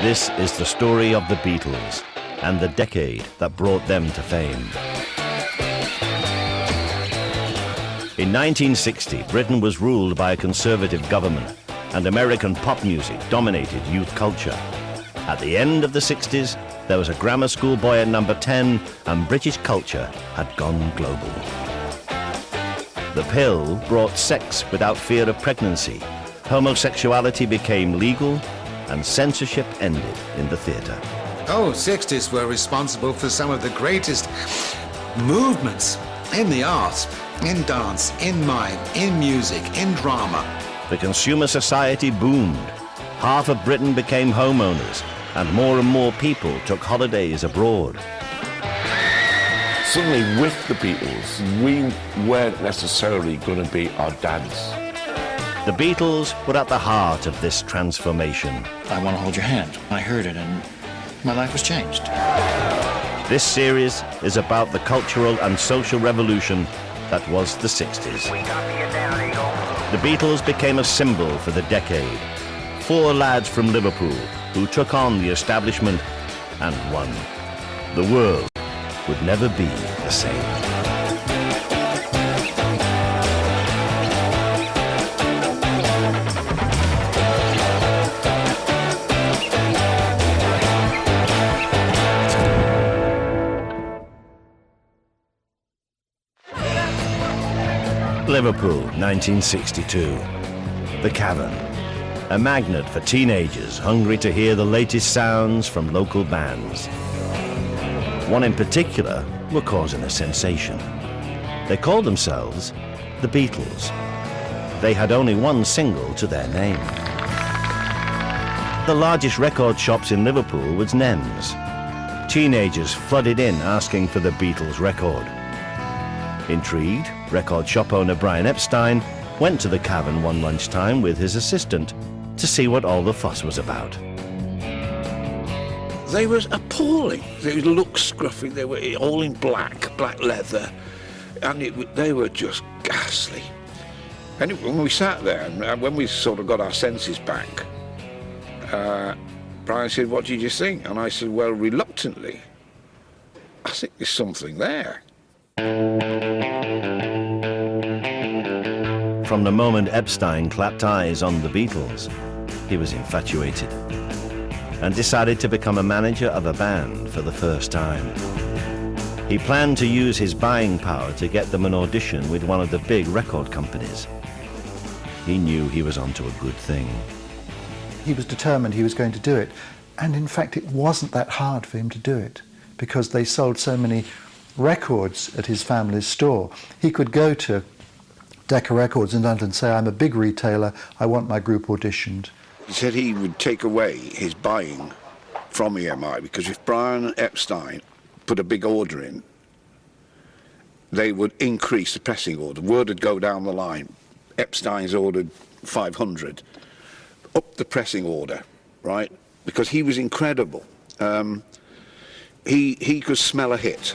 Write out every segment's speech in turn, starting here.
This is the story of the Beatles and the decade that brought them to fame. In 1960, Britain was ruled by a conservative government, and American pop music dominated youth culture. At the end of the 60s, there was a grammar school boy at number 10, and British culture had gone global. The pill brought sex without fear of pregnancy. Homosexuality became legal, and censorship ended in the theatre. Oh, 60s were responsible for some of the greatest movements in the arts, in dance, in mime, in music, in drama. The consumer society boomed. Half of Britain became homeowners, and more people took holidays abroad. Suddenly, with the Beatles, we weren't necessarily going to be our dads. The Beatles were at the heart of this transformation. I want to hold your hand. I heard it, and my life was changed. This series is about the cultural and social revolution that was the 60s. The Beatles became a symbol for the decade. 4 lads from Liverpool who took on the establishment and won. The world would never be the same. Liverpool, 1962. The Cavern, a magnet for teenagers hungry to hear the latest sounds from local bands. One in particular were causing a sensation. They called themselves the Beatles. They had only one single to their name. The largest record shops in Liverpool was Nem's. Teenagers flooded in asking for the Beatles record. Intrigued, record shop owner Brian Epstein went to the Cavern one lunchtime with his assistant to see what all the fuss was about. They were appalling. They looked scruffy. They were all in black leather, and they were just ghastly. And when we sat there, and when we sort of got our senses back, Brian said, "What did you think?" And I said, "Well, reluctantly, I think there's something there." From the moment Epstein clapped eyes on the Beatles, he was infatuated and decided to become a manager of a band for the first time. He planned to use his buying power to get them an audition with one of the big record companies. He knew he was onto a good thing. He was determined he was going to do it, and in fact it wasn't that hard for him to do it because they sold so many records at his family's store. He could go to Decca Records in London and say, "I'm a big retailer, I want my group auditioned." He said he would take away his buying from EMI because if Brian and Epstein put a big order in, they would increase the pressing order. Word would go down the line. Epstein's ordered 500. Up the pressing order, right? Because he was incredible. He could smell a hit.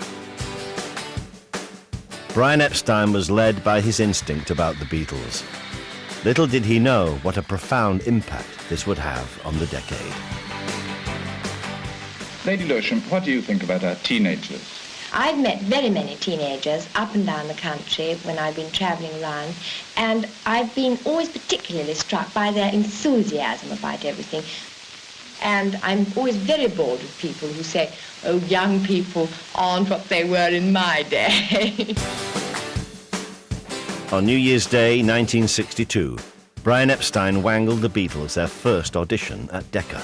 Brian Epstein was led by his instinct about the Beatles. Little did he know what a profound impact this would have on the decade. Lady Lewisham, what do you think about our teenagers? I've met very many teenagers up and down the country when I've been travelling around, and I've been always particularly struck by their enthusiasm about everything. And I'm always very bored with people who say, "Oh, young people aren't what they were in my day." On New Year's Day, 1962, Brian Epstein wangled the Beatles their first audition at Decca.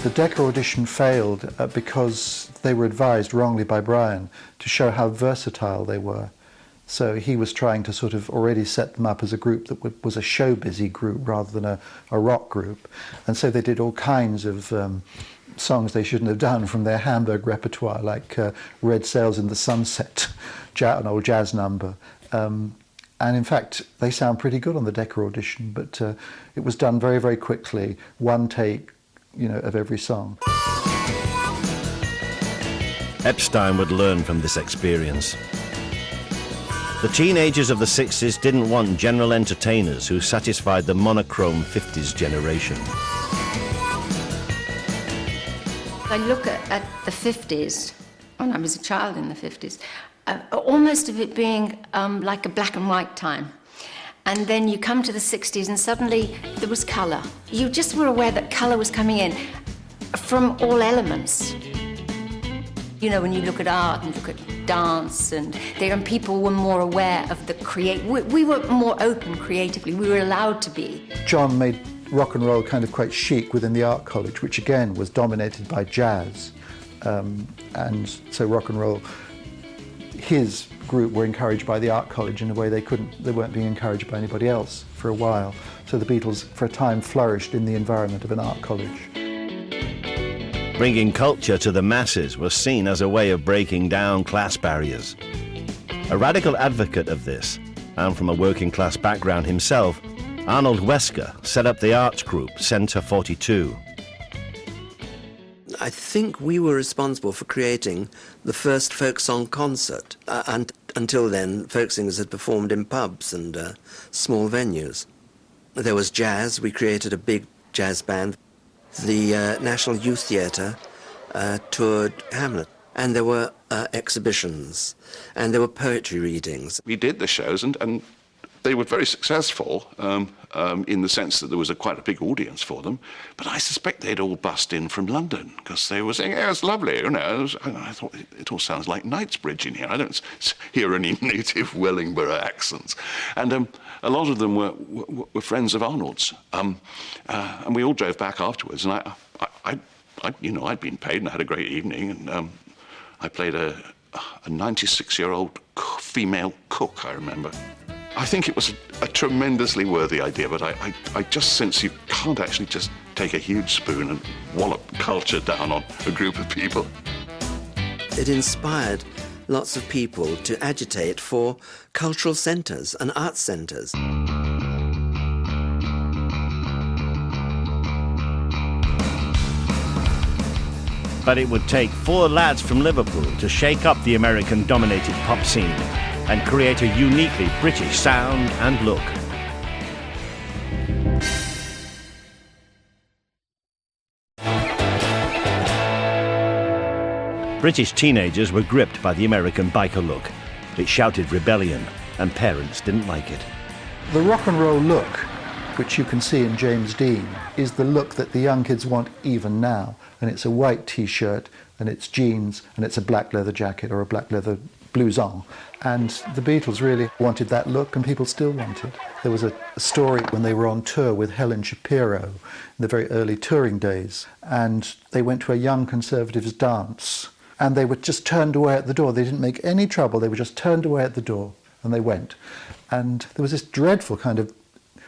The Decca audition failed because they were advised wrongly by Brian to show how versatile they were. So he was trying to sort of already set them up as a group that was a show-busy group rather than a rock group. And so they did all kinds of songs they shouldn't have done from their Hamburg repertoire, like Red Sails in the Sunset, an old jazz number. And in fact, they sound pretty good on the Decca audition, but it was done very, very quickly, one take, of every song. Epstein would learn from this experience. The teenagers of the 60s didn't want general entertainers who satisfied the monochrome 50s generation. I look at the 50s, when I was a child in the 50s, almost of it being like a black and white time. And then you come to the 60s and suddenly there was colour. You just were aware that colour was coming in from all elements. You know, when you look at art and look at dance, and people were more aware of the we were more open creatively. We were allowed to be. John made rock and roll kind of quite chic within the art college, which again was dominated by jazz. And so rock and roll, his group were encouraged by the art college in a way they weren't being encouraged by anybody else for a while. So the Beatles, for a time, flourished in the environment of an art college. Bringing culture to the masses was seen as a way of breaking down class barriers. A radical advocate of this, and from a working class background himself, Arnold Wesker set up the arts group Centre 42. I think we were responsible for creating the first folk song concert. And until then, folk singers had performed in pubs and small venues. There was jazz. We created a big jazz band. The National Youth Theatre toured Hamlet, and there were exhibitions, and there were poetry readings. We did the shows, and they were very successful in the sense that there was quite a big audience for them, but I suspect they'd all bust in from London, because they were saying, yeah, it's lovely, you know. I thought, it all sounds like Knightsbridge in here. I don't hear any native Wellingborough accents. And a lot of them were friends of Arnold's. And we all drove back afterwards, and I'd been paid and I had a great evening, and I played a 96-year-old female cook, I remember. I think it was a tremendously worthy idea, but I just sense you can't actually just take a huge spoon and wallop culture down on a group of people. It inspired lots of people to agitate for cultural centres and arts centres. But it would take 4 lads from Liverpool to shake up the American-dominated pop scene and create a uniquely British sound and look. British teenagers were gripped by the American biker look. It shouted rebellion, and parents didn't like it. The rock and roll look, which you can see in James Dean, is the look that the young kids want even now. And it's a white T-shirt, and it's jeans, and it's a black leather jacket or a black leather blouson. And the Beatles really wanted that look, and people still want it. There was a story when they were on tour with Helen Shapiro in the very early touring days, and they went to a young conservatives' dance, and they were just turned away at the door. They didn't make any trouble. They were just turned away at the door, and they went. And there was this dreadful kind of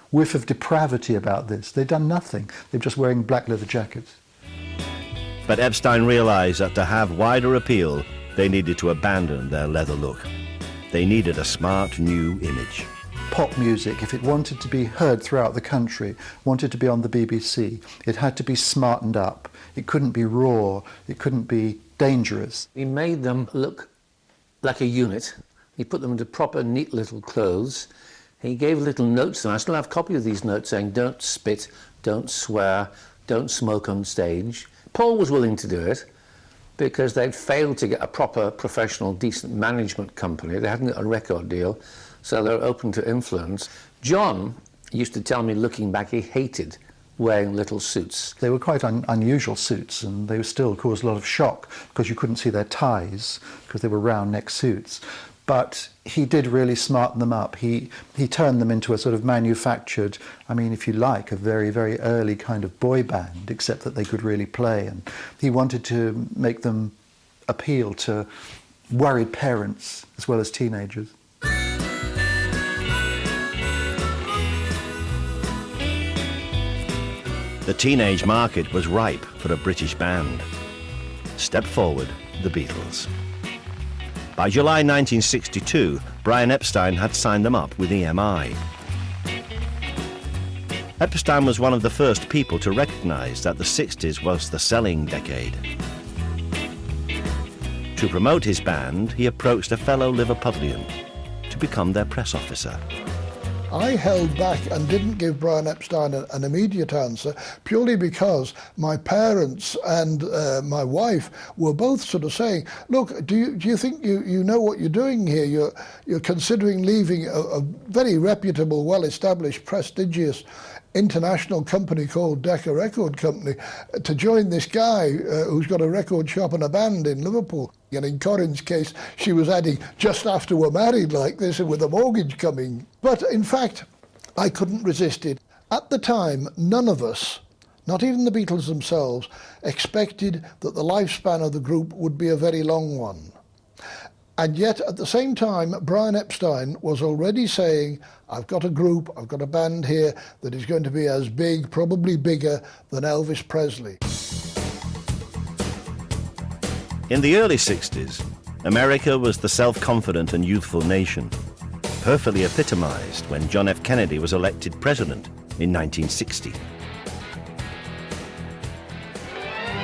whiff of depravity about this. They'd done nothing. They were just wearing black leather jackets. But Epstein realized that to have wider appeal, they needed to abandon their leather look. They needed a smart new image. Pop music, if it wanted to be heard throughout the country, wanted to be on the BBC, it had to be smartened up. It couldn't be raw. It couldn't be dangerous. He made them look like a unit. He put them into proper, neat little clothes. He gave little notes, and I still have a copy of these notes saying, don't spit, don't swear, don't smoke on stage. Paul was willing to do it because they'd failed to get a proper, professional, decent management company. They hadn't got a record deal, so they were open to influence. John used to tell me, looking back, he hated wearing little suits. They were quite unusual suits, and they still caused a lot of shock because you couldn't see their ties because they were round neck suits. But he did really smarten them up. He turned them into a sort of manufactured, I mean, if you like, a very, very early kind of boy band, except that they could really play. And he wanted to make them appeal to worried parents as well as teenagers. The teenage market was ripe for a British band. Step forward, the Beatles. By July 1962, Brian Epstein had signed them up with EMI. Epstein was one of the first people to recognize that the 60s was the selling decade. To promote his band, he approached a fellow Liverpudlian to become their press officer. I held back and didn't give Brian Epstein an immediate answer purely because my parents and my wife were both sort of saying, look, do you think you know what you're doing here? You're considering leaving a very reputable, well-established, prestigious international company called Decca Record Company to join this guy who's got a record shop and a band in Liverpool. And in Corinne's case, she was adding just after we're married like this and with a mortgage coming. But in fact, I couldn't resist it. At the time, none of us, not even the Beatles themselves, expected that the lifespan of the group would be a very long one. And yet, at the same time, Brian Epstein was already saying, I've got a group, I've got a band here that is going to be as big, probably bigger, than Elvis Presley. In the early 60s, America was the self-confident and youthful nation, perfectly epitomized when John F. Kennedy was elected president in 1960.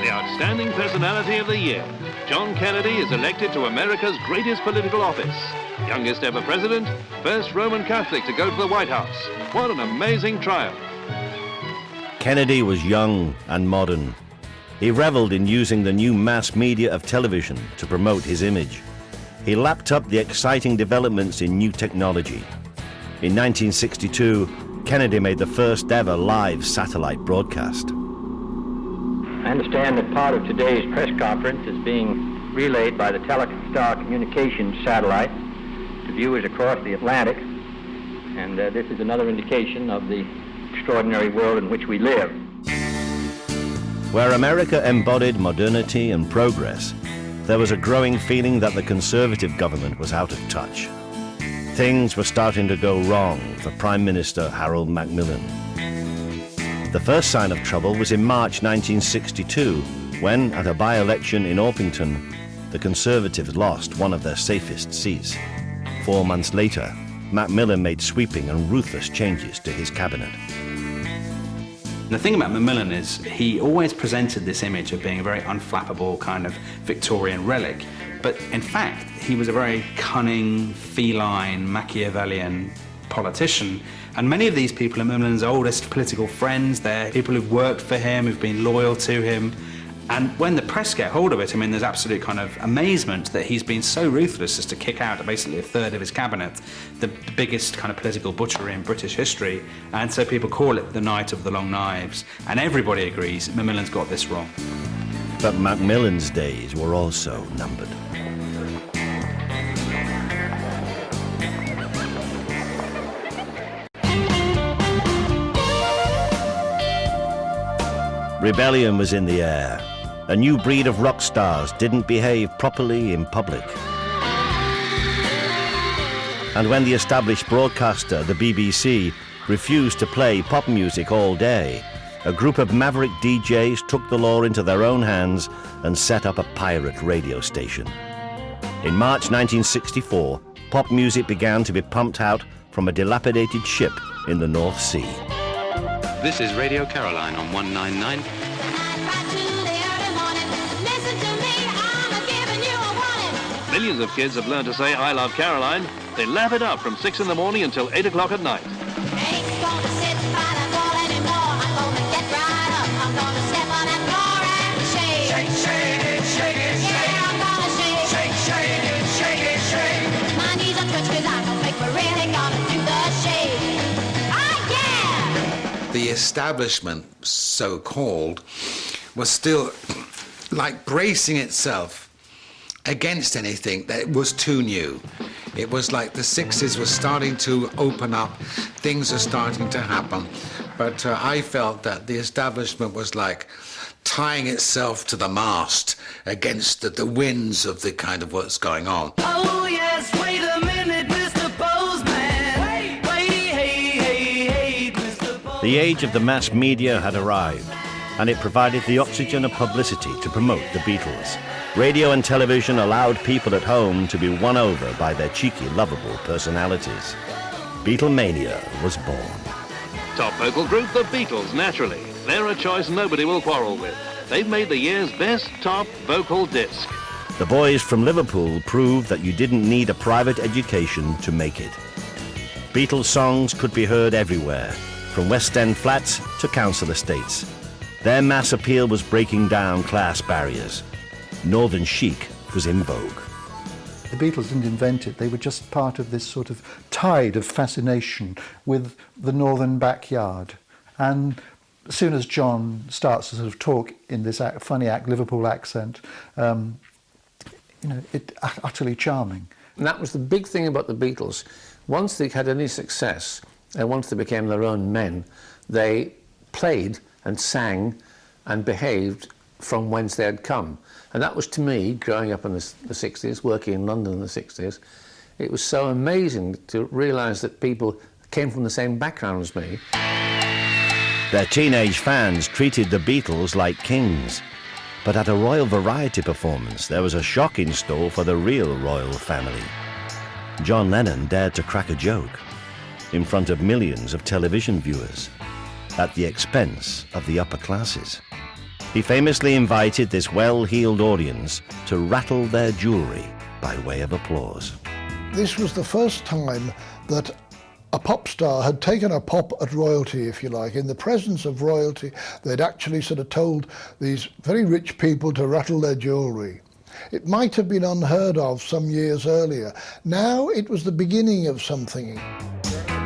The outstanding personality of the year. John Kennedy is elected to America's greatest political office. Youngest ever president, first Roman Catholic to go to the White House. What an amazing triumph. Kennedy was young and modern. He reveled in using the new mass media of television to promote his image. He lapped up the exciting developments in new technology. In 1962, Kennedy made the first ever live satellite broadcast. I understand that part of today's press conference is being relayed by the Telestar communications satellite to viewers across the Atlantic, and this is another indication of the extraordinary world in which we live. Where America embodied modernity and progress, there was a growing feeling that the Conservative government was out of touch. Things were starting to go wrong for Prime Minister Harold Macmillan. The first sign of trouble was in March 1962, when, at a by-election in Orpington, the Conservatives lost one of their safest seats. 4 months later, Macmillan made sweeping and ruthless changes to his cabinet. The thing about Macmillan is he always presented this image of being a very unflappable kind of Victorian relic, but in fact he was a very cunning, feline, Machiavellian politician. And many of these people are Macmillan's oldest political friends. They're people who've worked for him, who've been loyal to him. And when the press get hold of it, I mean, there's absolute kind of amazement that he's been so ruthless as to kick out basically a third of his cabinet, the biggest kind of political butchery in British history. And so people call it the Night of the Long Knives. And everybody agrees Macmillan's got this wrong. But Macmillan's days were also numbered. Rebellion was in the air. A new breed of rock stars didn't behave properly in public. And when the established broadcaster, the BBC, refused to play pop music all day, a group of maverick DJs took the law into their own hands and set up a pirate radio station. In March 1964, pop music began to be pumped out from a dilapidated ship in the North Sea. This is Radio Caroline on 199. Millions of kids have learned to say, I love Caroline. They laugh it up from 6 in the morning until 8 o'clock at night. The establishment, so-called, was still like bracing itself against anything that was too new. It was like the 60s was starting to open up, things are starting to happen, but I felt that the establishment was like tying itself to the mast against the winds of the kind of what's going on. Oh yes, wait a minute, Mr. Postman. Wait, hey, Mr. Postman. The age of the mass media had arrived, and it provided the oxygen of publicity to promote the Beatles. Radio and television allowed people at home to be won over by their cheeky, lovable personalities. Beatlemania was born. Top vocal group, the Beatles, naturally. They're a choice nobody will quarrel with. They've made the year's best top vocal disc. The boys from Liverpool proved that you didn't need a private education to make it. Beatles songs could be heard everywhere, from West End flats to council estates. Their mass appeal was breaking down class barriers. Northern chic was in vogue. The Beatles didn't invent it, they were just part of this sort of tide of fascination with the northern backyard. And as soon as John starts to sort of talk in this funny Liverpool accent, it's utterly charming. And that was the big thing about the Beatles. Once they had any success, and once they became their own men, they played and sang and behaved from whence they had come. And that was, to me, growing up in the 60s, working in London in the 60s, it was so amazing to realise that people came from the same background as me. Their teenage fans treated the Beatles like kings. But at a Royal Variety performance, there was a shock in store for the real royal family. John Lennon dared to crack a joke in front of millions of television viewers at the expense of the upper classes. He famously invited this well-heeled audience to rattle their jewellery by way of applause. This was the first time that a pop star had taken a pop at royalty, if you like. In the presence of royalty, they'd actually sort of told these very rich people to rattle their jewellery. It might have been unheard of some years earlier. Now it was the beginning of something.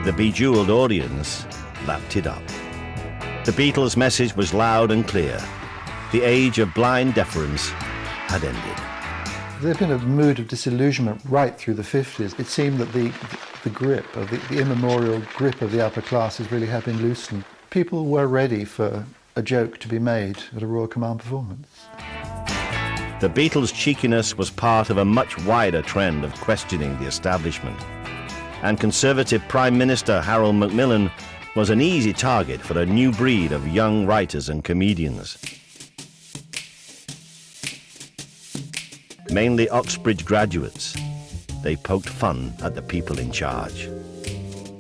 The bejeweled audience lapped it up. The Beatles' message was loud and clear. The age of blind deference had ended. There'd been a mood of disillusionment right through the 50s. It seemed that the grip, of the immemorial grip of the upper classes really had been loosened. People were ready for a joke to be made at a Royal Command performance. The Beatles' cheekiness was part of a much wider trend of questioning the establishment. And Conservative Prime Minister Harold Macmillan was an easy target for a new breed of young writers and comedians. Mainly Oxbridge graduates, they poked fun at the people in charge.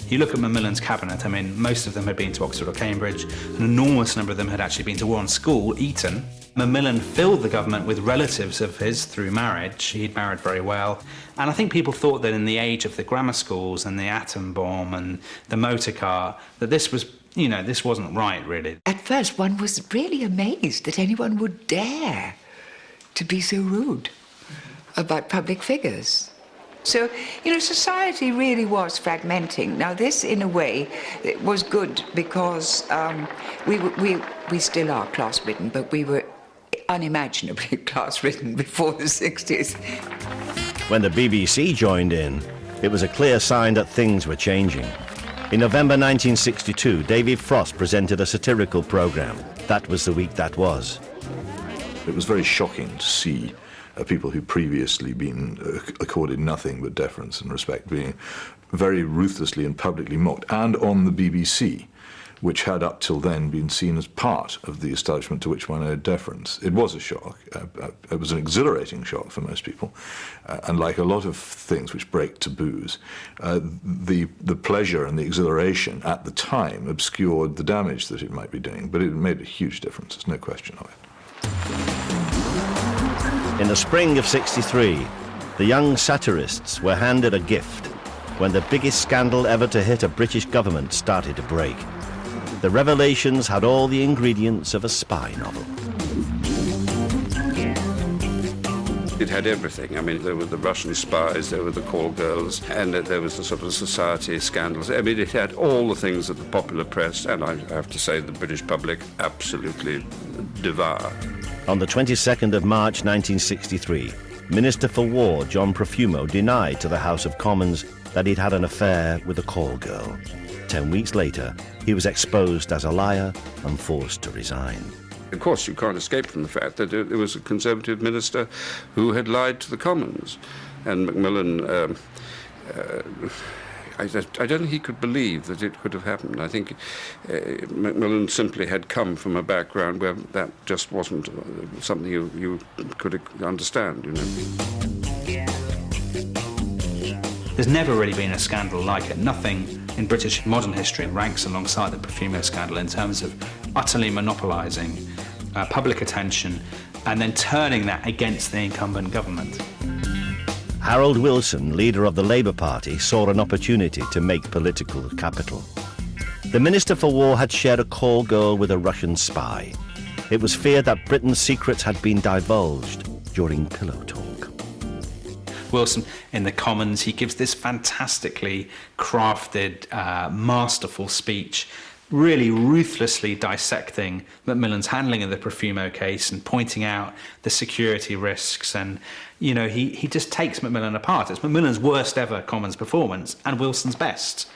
You look at Macmillan's cabinet, I mean, most of them had been to Oxford or Cambridge. An enormous number of them had actually been to one school, Eton. Macmillan filled the government with relatives of his through marriage. He'd married very well. And I think people thought that in the age of the grammar schools and the atom bomb and the motor car, that this was, this wasn't right, really. At first, one was really amazed that anyone would dare to be so rude about public figures. So, society really was fragmenting. Now, this, in a way, was good because we still are class-ridden, but we were unimaginably class-ridden before the 60s. When the BBC joined in, it was a clear sign that things were changing. In November 1962, David Frost presented a satirical programme. That was the week that was. It was very shocking to see people who'd previously been accorded nothing but deference and respect being very ruthlessly and publicly mocked, and on the BBC, which had up till then been seen as part of the establishment to which one owed deference. It was a shock. It was an exhilarating shock for most people. And like a lot of things which break taboos, the pleasure and the exhilaration at the time obscured the damage that it might be doing, but it made a huge difference, there's no question of it. In the spring of '63, the young satirists were handed a gift when the biggest scandal ever to hit a British government started to break. The revelations had all the ingredients of a spy novel. It had everything. I mean, there were the Russian spies, there were the call girls, and there was the sort of society scandals. I mean, it had all the things that the popular press, and I have to say the British public, absolutely devoured. On the 22nd of March 1963, Minister for War John Profumo denied to the House of Commons that he'd had an affair with a call girl. 10 weeks later, he was exposed as a liar and forced to resign. Of course, you can't escape from the fact that it was a Conservative minister who had lied to the Commons. And Macmillan, I don't think he could believe that it could have happened. I think Macmillan simply had come from a background where that just wasn't something you could understand, There's never really been a scandal like it. Nothing in British modern history ranks alongside the Profumo scandal in terms of utterly monopolising public attention and then turning that against the incumbent government. Harold Wilson, leader of the Labour Party, saw an opportunity to make political capital. The Minister for War had shared a call girl with a Russian spy. It was feared that Britain's secrets had been divulged during pillow talk. Wilson, in the Commons, he gives this fantastically crafted, masterful speech, really ruthlessly dissecting Macmillan's handling of the Profumo case and pointing out the security risks. And, you know, he just takes Macmillan apart. It's Macmillan's worst ever Commons performance and Wilson's best.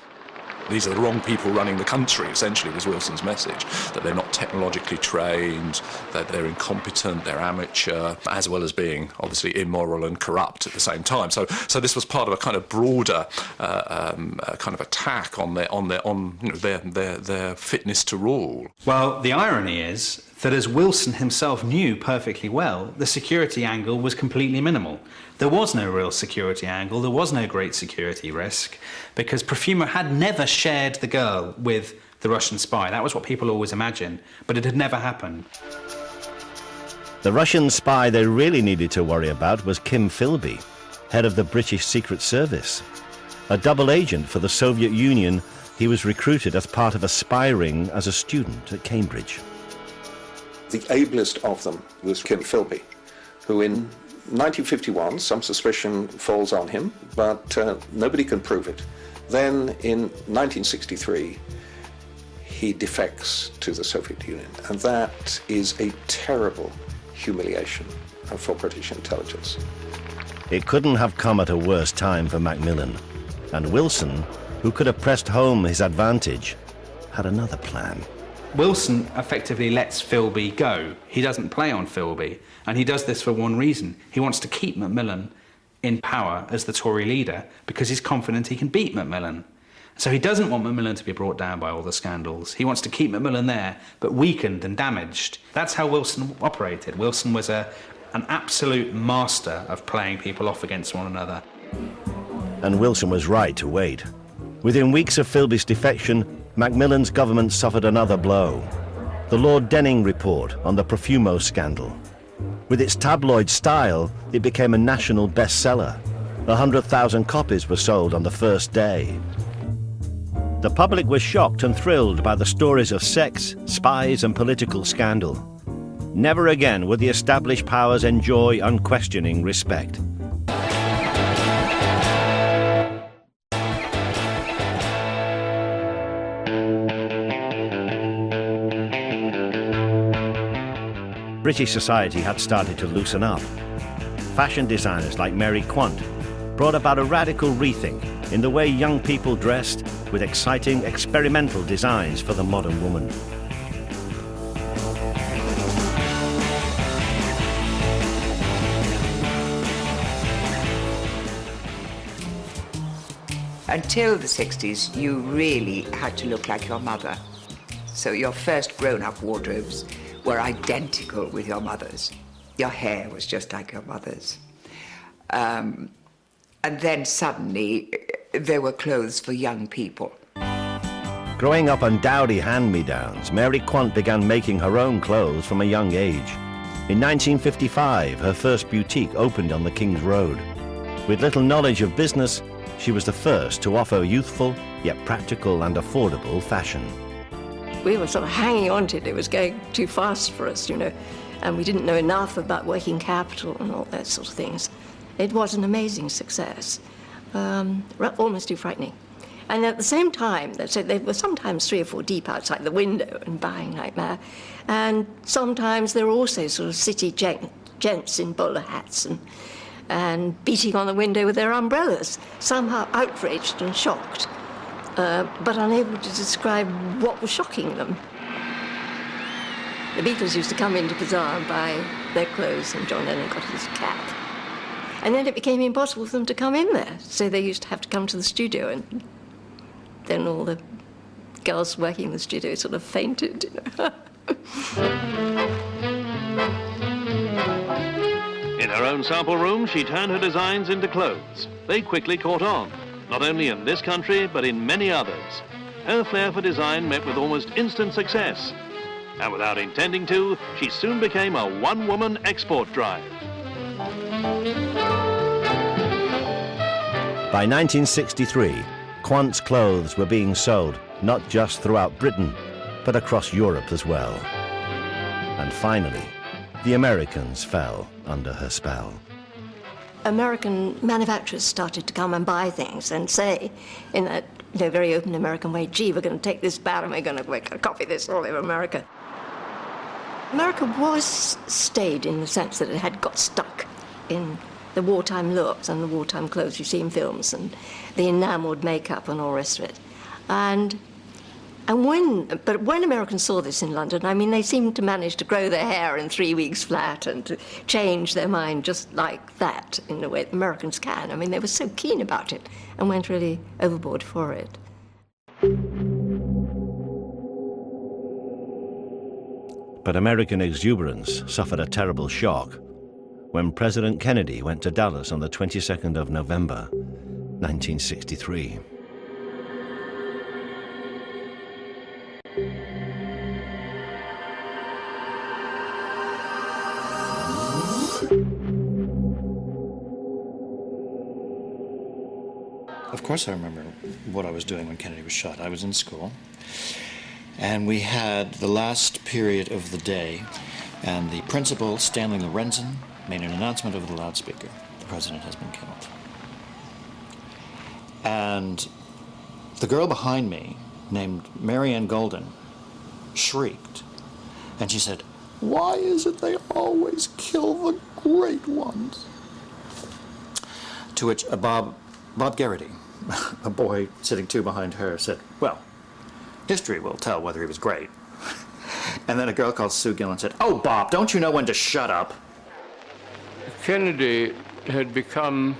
These are the wrong people running the country, essentially, was Wilson's message, that they're not technologically trained, that they're incompetent, they're amateur, as well as being obviously immoral and corrupt at the same time. So this was part of a kind of broader kind of attack on their fitness to rule. Well, the irony is that, as Wilson himself knew perfectly well, the security angle was completely minimal. There was no real security angle, there was no great security risk, because Profumo had never shared the girl with the Russian spy. That was what people always imagined, but it had never happened. The Russian spy they really needed to worry about was Kim Philby, head of the British Secret Service. A double agent for the Soviet Union, he was recruited as part of a spy ring as a student at Cambridge. The ablest of them was Kim Philby, who in 1951, some suspicion falls on him, but nobody can prove it. Then in 1963, he defects to the Soviet Union, and that is a terrible humiliation for British intelligence. It couldn't have come at a worse time for Macmillan, and Wilson, who could have pressed home his advantage, had another plan. Wilson effectively lets Philby go. He doesn't play on Philby, and he does this for one reason. He wants to keep Macmillan in power as the Tory leader because he's confident he can beat Macmillan. So he doesn't want Macmillan to be brought down by all the scandals. He wants to keep Macmillan there, but weakened and damaged. That's how Wilson operated. Wilson was an absolute master of playing people off against one another. And Wilson was right to wait. Within weeks of Philby's defection, Macmillan's government suffered another blow. The Lord Denning report on the Profumo scandal. With its tabloid style, it became a national bestseller. 100,000 copies were sold on the first day. The public was shocked and thrilled by the stories of sex, spies, and political scandal. Never again would the established powers enjoy unquestioning respect. British society had started to loosen up. Fashion designers like Mary Quant brought about a radical rethink in the way young people dressed, with exciting experimental designs for the modern woman. Until the 60s, you really had to look like your mother. So your first grown-up wardrobes were identical with your mother's. Your hair was just like your mother's. And then suddenly, there were clothes for young people. Growing up on dowdy hand-me-downs, Mary Quant began making her own clothes from a young age. In 1955, her first boutique opened on the King's Road. With little knowledge of business, she was the first to offer youthful, yet practical and affordable fashion. We were sort of hanging on to it. It was going too fast for us, you know, and we didn't know enough about working capital and all that sort of things. It was an amazing success, almost too frightening. And at the same time, so they were sometimes 3 or 4 deep outside the window and buying like that. And sometimes there were also sort of city gents in bowler hats and beating on the window with their umbrellas, somehow outraged and shocked, but unable to describe what was shocking them. The Beatles used to come into Bazaar and buy their clothes, and John Lennon got his cap. And then it became impossible for them to come in there, so they used to have to come to the studio, and then all the girls working in the studio sort of fainted, you know. In her own sample room, she turned her designs into clothes. They quickly caught on, not only in this country, but in many others. Her flair for design met with almost instant success. And without intending to, she soon became a one-woman export drive. By 1963, Quant's clothes were being sold not just throughout Britain, but across Europe as well. And finally, the Americans fell under her spell. American manufacturers started to come and buy things and say, in that very open American way, gee, we're going to take this bat and we're going to copy this all over America. America was stayed in the sense that it had got stuck in the wartime looks and the wartime clothes you see in films and the enameled makeup and all the rest of it. But when Americans saw this in London, I mean, they seemed to manage to grow their hair in 3 weeks flat and to change their mind just like that in the way that Americans can. I mean, they were so keen about it and went really overboard for it. But American exuberance suffered a terrible shock when President Kennedy went to Dallas on the 22nd of November, 1963. Of course I remember what I was doing when Kennedy was shot. I was in school, and we had the last period of the day, and the principal, Stanley Lorenzen, made an announcement over the loudspeaker. The president has been killed. And the girl behind me, named Marianne Golden, shrieked, and she said, "Why is it they always kill the great ones?" To which Bob Garrity, a boy sitting two behind her, said, "Well, history will tell whether he was great." And then a girl called Sue Gillen said, "Oh, Bob, don't you know when to shut up?" Kennedy had become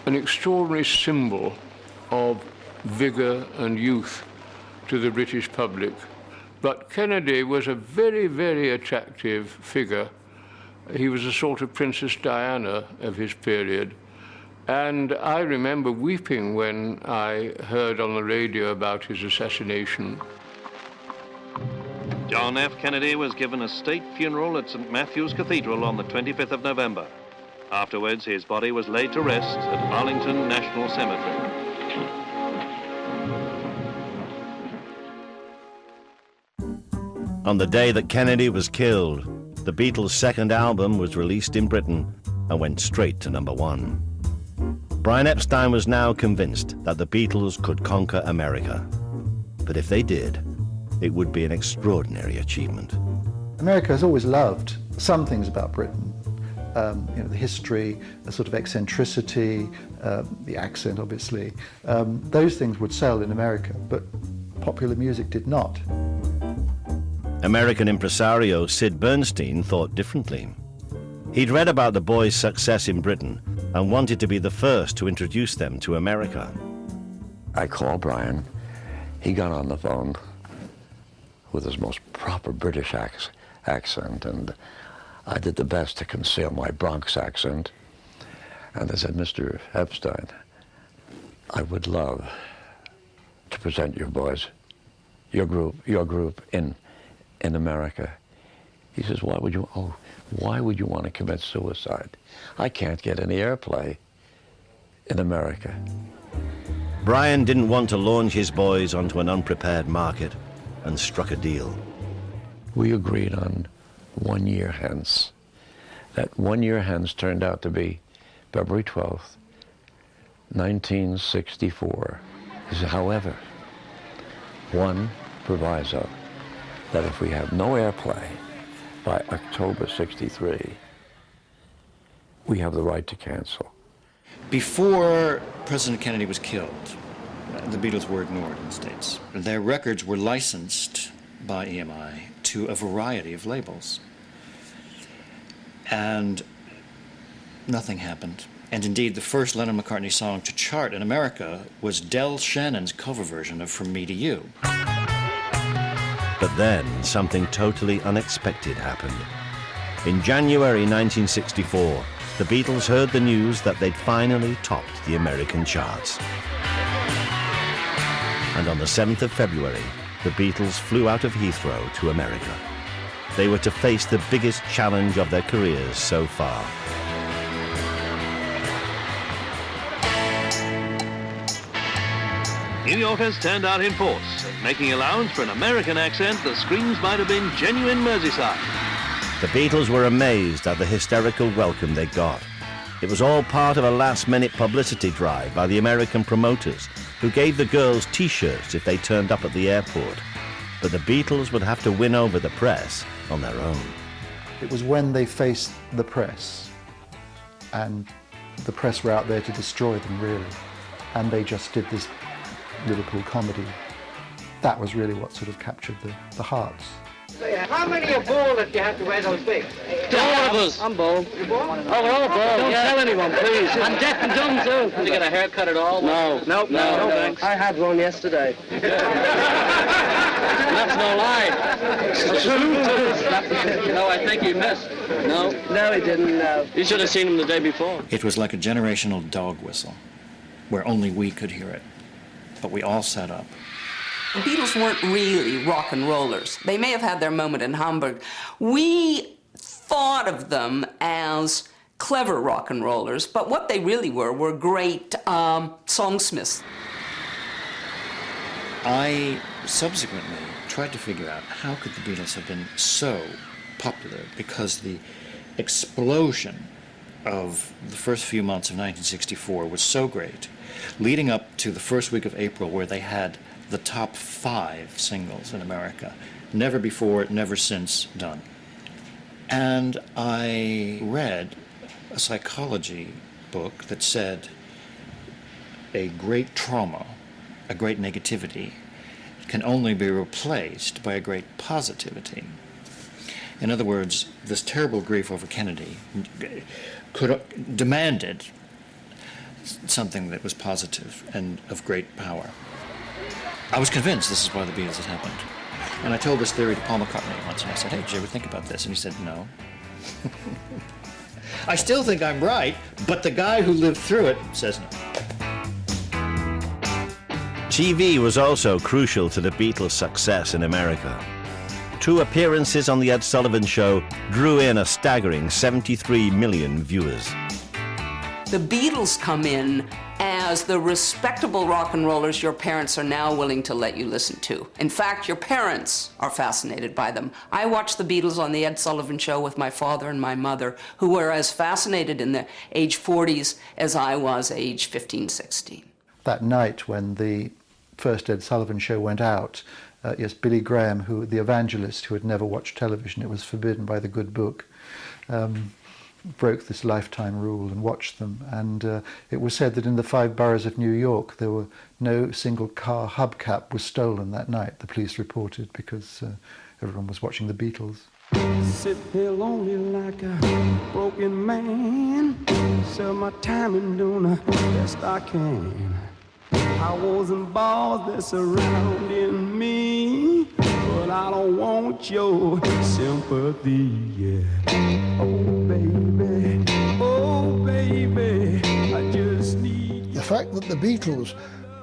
an extraordinary symbol of vigor and youth to the British public. But Kennedy was a very, very attractive figure. He was a sort of Princess Diana of his period. And I remember weeping when I heard on the radio about his assassination. John F. Kennedy was given a state funeral at St. Matthew's Cathedral on the 25th of November. Afterwards, his body was laid to rest at Arlington National Cemetery. On the day that Kennedy was killed, the Beatles' second album was released in Britain and went straight to #1. Brian Epstein was now convinced that the Beatles could conquer America. But if they did, it would be an extraordinary achievement. America has always loved some things about Britain. The history, the sort of eccentricity, the accent, obviously. Those things would sell in America, but popular music did not. American impresario Sid Bernstein thought differently. He'd read about the boys' success in Britain and wanted to be the first to introduce them to America. I called Brian. He got on the phone with his most proper British accent, and I did the best to conceal my Bronx accent. And I said, "Mr. Epstein, I would love to present your boys, your group in America." He says, why would you want to commit suicide? I can't get any airplay in America. Brian didn't want to launch his boys onto an unprepared market and struck a deal. We agreed on 1 year hence. That 1 year hence turned out to be February 12th, 1964. He said, however, one proviso, that if we have no airplay by October 63, we have the right to cancel. Before President Kennedy was killed, the Beatles were ignored in the States. Their records were licensed by EMI to a variety of labels. And nothing happened. And indeed, the first Lennon-McCartney song to chart in America was Del Shannon's cover version of From Me to You. But then something totally unexpected happened. In January 1964, the Beatles heard the news that they'd finally topped the American charts. And on the 7th of February, the Beatles flew out of Heathrow to America. They were to face the biggest challenge of their careers so far. New Yorkers turned out in force, making allowance for an American accent the screams might have been genuine Merseyside. The Beatles were amazed at the hysterical welcome they got. It was all part of a last-minute publicity drive by the American promoters, who gave the girls T-shirts if they turned up at the airport. But the Beatles would have to win over the press on their own. It was when they faced the press, and the press were out there to destroy them, really, and they just did this Liverpool comedy. That was really what sort of captured the hearts. How many are bald that you have to wear those wigs? All of us. I'm bald. You're bald? Oh, we're all bald. Don't tell anyone, please. I'm deaf and dumb, too. Did you get a haircut at all? No. Nope. No, thanks. I had one yesterday. That's no lie. No, I think you missed. No. No, he didn't. No. You should have seen him the day before. It was like a generational dog whistle, where only we could hear it. But we all sat up. The Beatles weren't really rock and rollers. They may have had their moment in Hamburg. We thought of them as clever rock and rollers, but what they really were great songsmiths. I subsequently tried to figure out how could the Beatles have been so popular, because the explosion of the first few months of 1964 was so great, leading up to the first week of April, where they had the top 5 singles in America. Never before, never since done. And I read a psychology book that said a great trauma, a great negativity, can only be replaced by a great positivity. In other words, this terrible grief over Kennedy demanded something that was positive and of great power. I was convinced this is why the Beatles had happened. And I told this theory to Paul McCartney once, and I said, hey, did you ever think about this? And he said, no. I still think I'm right, but the guy who lived through it says no. TV was also crucial to the Beatles' success in America. 2 appearances on The Ed Sullivan Show drew in a staggering 73 million viewers. The Beatles come in as the respectable rock and rollers your parents are now willing to let you listen to. In fact, your parents are fascinated by them. I watched the Beatles on the Ed Sullivan Show with my father and my mother, who were as fascinated in their age 40s as I was age 15, 16. That night when the first Ed Sullivan Show went out, yes, Billy Graham, the evangelist who had never watched television, it was forbidden by the good book, broke this lifetime rule and watched them. And it was said that in the 5 boroughs of New York, there were no single car hubcap was stolen that night, the police reported, because everyone was watching the Beatles. Sit here lonely like a broken man, serve my time and doing the best I can. Powers and balls that surrounding me, but I don't want your sympathy, yeah. Oh baby, I just need... The fact that the Beatles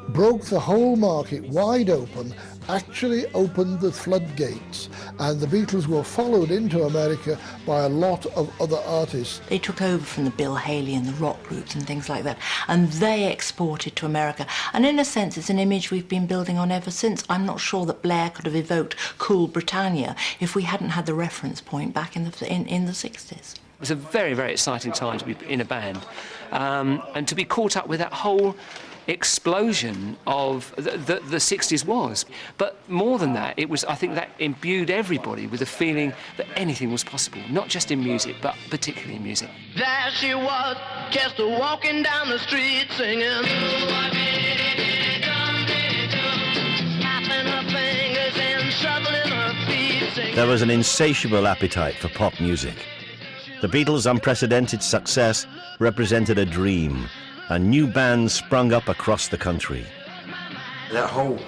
broke the whole market wide open actually opened the floodgates, and the Beatles were followed into America by a lot of other artists. They took over from the Bill Haley and the rock groups and things like that, and they exported to America. And in a sense, it's an image we've been building on ever since. I'm not sure that Blair could have evoked Cool Britannia if we hadn't had the reference point back in the 60s. It was a very, very exciting time to be in a band, and to be caught up with that whole explosion of the 60s was. But more than that, it was, I think that imbued everybody with a feeling that anything was possible, not just in music, but particularly in music. There she was, just walking down the street singing. Snapping her fingers and shuffling her feet singing. There was an insatiable appetite for pop music. The Beatles' unprecedented success represented a dream, and new bands sprung up across the country. That whole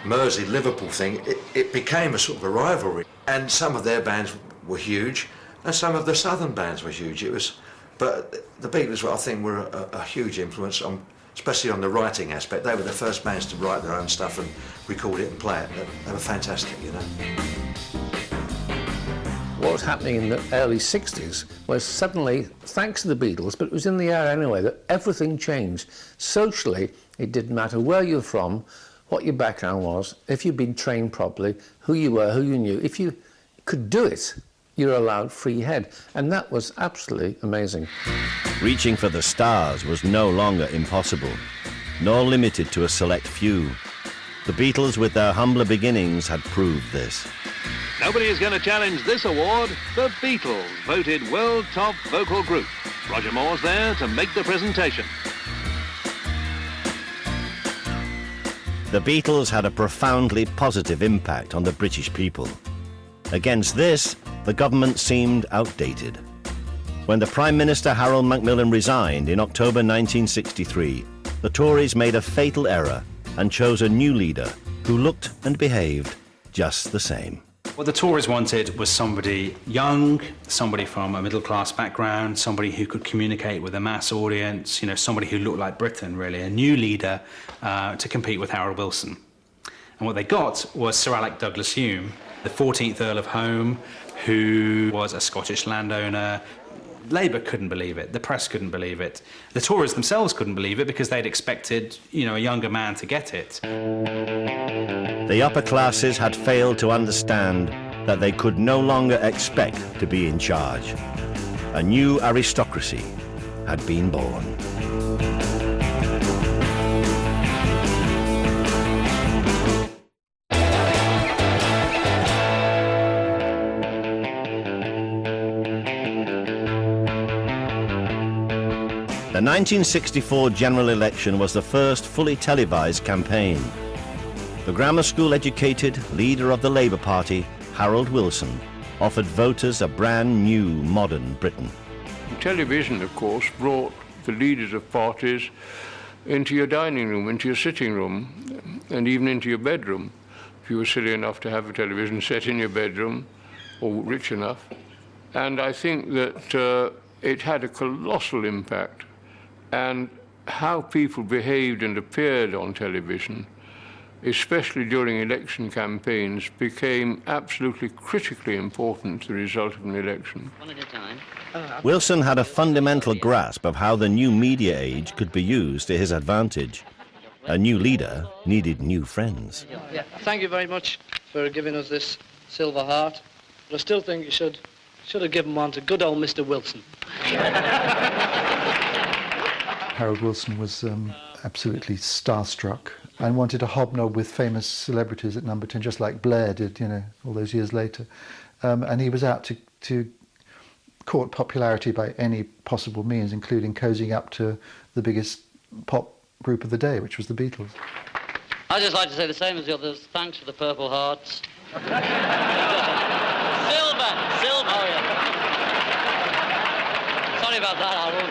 Mersey-Liverpool thing, it became a sort of a rivalry. And some of their bands were huge, and some of the southern bands were huge. But the Beatles, I think, were a huge influence, especially on the writing aspect. They were the first bands to write their own stuff and record it and play it. They were fantastic, you know. What was happening in the early 60s was suddenly, thanks to the Beatles, but it was in the air anyway, that everything changed. Socially, it didn't matter where you're from, what your background was, if you'd been trained properly, who you were, who you knew. If you could do it, you're allowed free head. And that was absolutely amazing. Reaching for the stars was no longer impossible, nor limited to a select few. The Beatles, with their humbler beginnings, had proved this. Nobody is going to challenge this award. The Beatles, voted World Top Vocal Group. Roger Moore's there to make the presentation. The Beatles had a profoundly positive impact on the British people. Against this, the government seemed outdated. When the Prime Minister Harold Macmillan resigned in October 1963, the Tories made a fatal error and chose a new leader who looked and behaved just the same. What the Tories wanted was somebody young, somebody from a middle-class background, somebody who could communicate with a mass audience, somebody who looked like Britain, really, a new leader to compete with Harold Wilson. And what they got was Sir Alec Douglas-Home, the 14th Earl of Home, who was a Scottish landowner. Labour couldn't believe it, the press couldn't believe it, the Tories themselves couldn't believe it because they'd expected, a younger man to get it. The upper classes had failed to understand that they could no longer expect to be in charge. A new aristocracy had been born. The 1964 general election was the first fully televised campaign. The grammar school-educated leader of the Labour Party, Harold Wilson, offered voters a brand new modern Britain. Television, of course, brought the leaders of parties into your dining room, into your sitting room, and even into your bedroom, if you were silly enough to have a television set in your bedroom, or rich enough. And I think that it had a colossal impact. And how people behaved and appeared on television, especially during election campaigns, became absolutely critically important to the result of an election. One at a time. Wilson had a fundamental grasp of how the new media age could be used to his advantage. A new leader needed new friends. Yeah. Thank you very much for giving us this Silver Heart. But I still think you should have given one to good old Mr. Wilson. Harold Wilson was absolutely starstruck and wanted to hobnob with famous celebrities at number 10, just like Blair did, all those years later. And he was out to court popularity by any possible means, including cozying up to the biggest pop group of the day, which was the Beatles. I'd just like to say the same as the others. Thanks for the Purple Hearts. Silver! Oh, yeah. Sorry about that, Harold.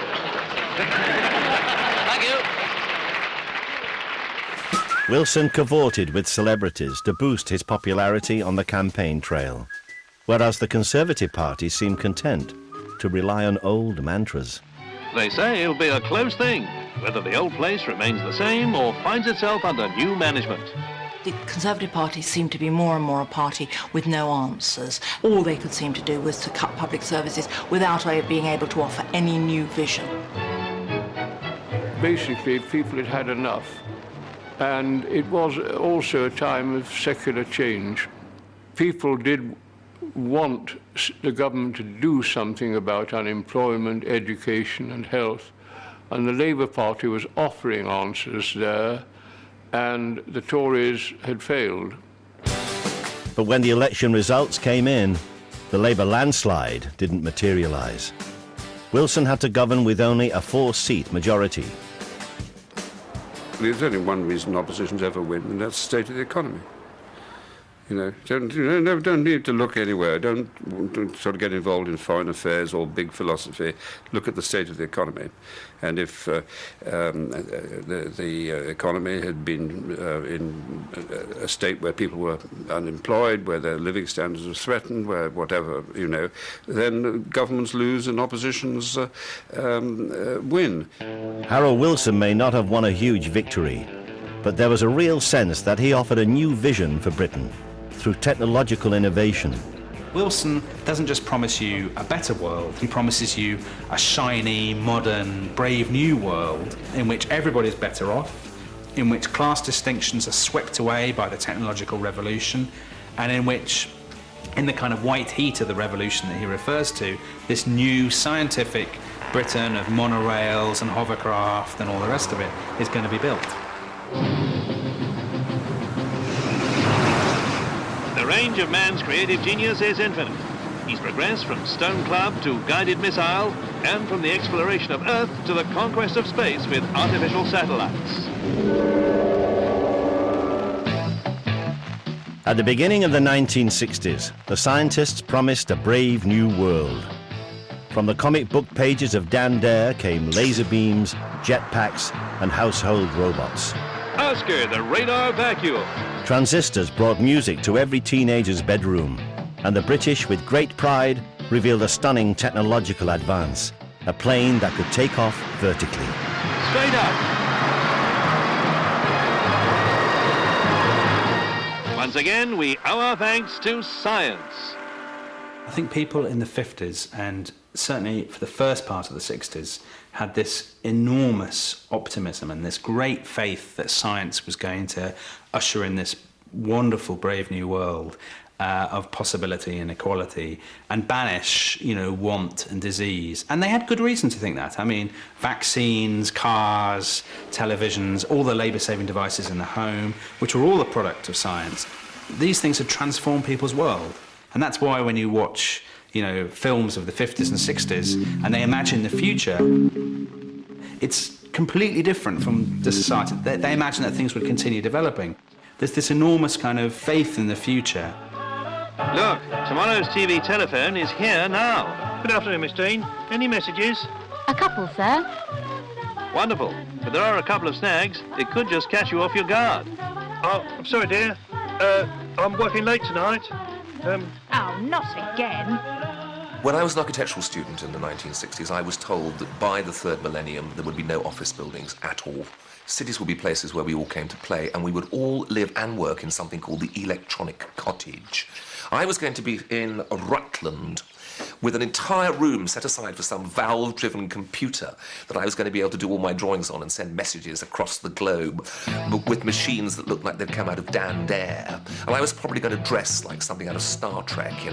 Thank you. Wilson cavorted with celebrities to boost his popularity on the campaign trail, whereas the Conservative Party seemed content to rely on old mantras. They say it'll be a close thing, whether the old place remains the same or finds itself under new management. The Conservative Party seemed to be more and more a party with no answers. All they could seem to do was to cut public services without being able to offer any new vision. Basically, people had had enough. And it was also a time of secular change. People did want the government to do something about unemployment, education and health. And the Labour Party was offering answers there, and the Tories had failed. But when the election results came in, the Labour landslide didn't materialise. Wilson had to govern with only a 4-seat majority. There's only one reason oppositions ever win, and that's the state of the economy. Don't need to look anywhere. Don't sort of get involved in foreign affairs or big philosophy. Look at the state of the economy. And if the economy had been in a state where people were unemployed, where their living standards were threatened, where whatever, then governments lose and oppositions win. Harold Wilson may not have won a huge victory, but there was a real sense that he offered a new vision for Britain through technological innovation. Wilson doesn't just promise you a better world, he promises you a shiny, modern, brave new world in which everybody's better off, in which class distinctions are swept away by the technological revolution, and in which, in the kind of white heat of the revolution that he refers to, this new scientific Britain of monorails and hovercraft and all the rest of it is going to be built. The range of man's creative genius is infinite. He's progressed from stone club to guided missile, and from the exploration of Earth to the conquest of space with artificial satellites. At the beginning of the 1960s, the scientists promised a brave new world. From the comic book pages of Dan Dare came laser beams, jetpacks, and household robots. Oscar, the radar vacuum. Transistors brought music to every teenager's bedroom, and the British, with great pride, revealed a stunning technological advance, a plane that could take off vertically. Straight up. Once again, we owe our thanks to science. I think people in the 50s, and certainly for the first part of the 60s, had this enormous optimism and this great faith that science was going to usher in this wonderful, brave new world of possibility and equality, and banish, want and disease. And they had good reason to think that. I mean, vaccines, cars, televisions, all the labour-saving devices in the home, which were all the product of science. These things had transformed people's world. And that's why when you watch, films of the 50s and 60s, and they imagine the future, it's completely different from the society. They imagine that things would continue developing. There's this enormous kind of faith in the future. Look, tomorrow's TV telephone is here now. Good afternoon, Miss Dean. Any messages? A couple, sir. Wonderful. But there are a couple of snags. It could just catch you off your guard. Oh, I'm sorry, dear. I'm working late tonight. Oh, not again. When I was an architectural student in the 1960s, I was told that by the third millennium there would be no office buildings at all. Cities would be places where we all came to play, and we would all live and work in something called the electronic cottage. I was going to be in Rutland with an entire room set aside for some valve-driven computer that I was going to be able to do all my drawings on and send messages across the globe with machines that looked like they'd come out of Dan Dare. And I was probably going to dress like something out of Star Trek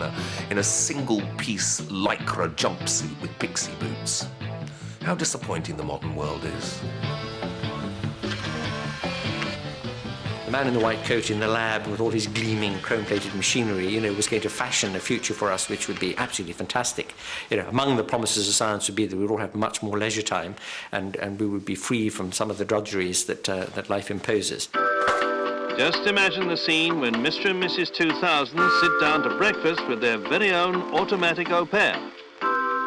in a single-piece lycra jumpsuit with pixie boots. How disappointing the modern world is. The man in the white coat in the lab with all his gleaming chrome-plated machinery, was going to fashion a future for us which would be absolutely fantastic. Among the promises of science would be that we would all have much more leisure time, and we would be free from some of the drudgeries that life imposes. Just imagine the scene when Mr. and Mrs. 2000 sit down to breakfast with their very own automatic au pair,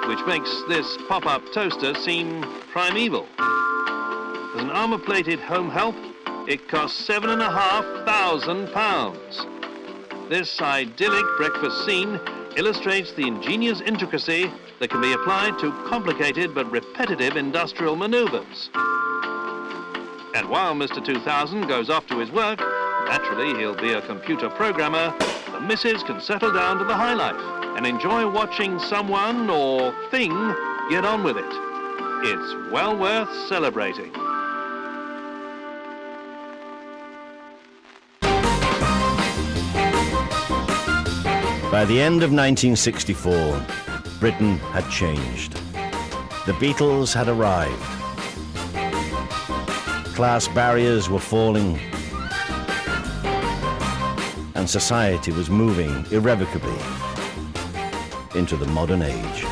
which makes this pop-up toaster seem primeval. As an armour-plated home help, it costs £7,500. This idyllic breakfast scene illustrates the ingenious intricacy that can be applied to complicated but repetitive industrial manoeuvres. And while Mr. 2000 goes off to his work, naturally he'll be a computer programmer, the missus can settle down to the high life and enjoy watching someone or thing get on with it. It's well worth celebrating. By the end of 1964, Britain had changed. The Beatles had arrived. Class barriers were falling, and society was moving irrevocably into the modern age.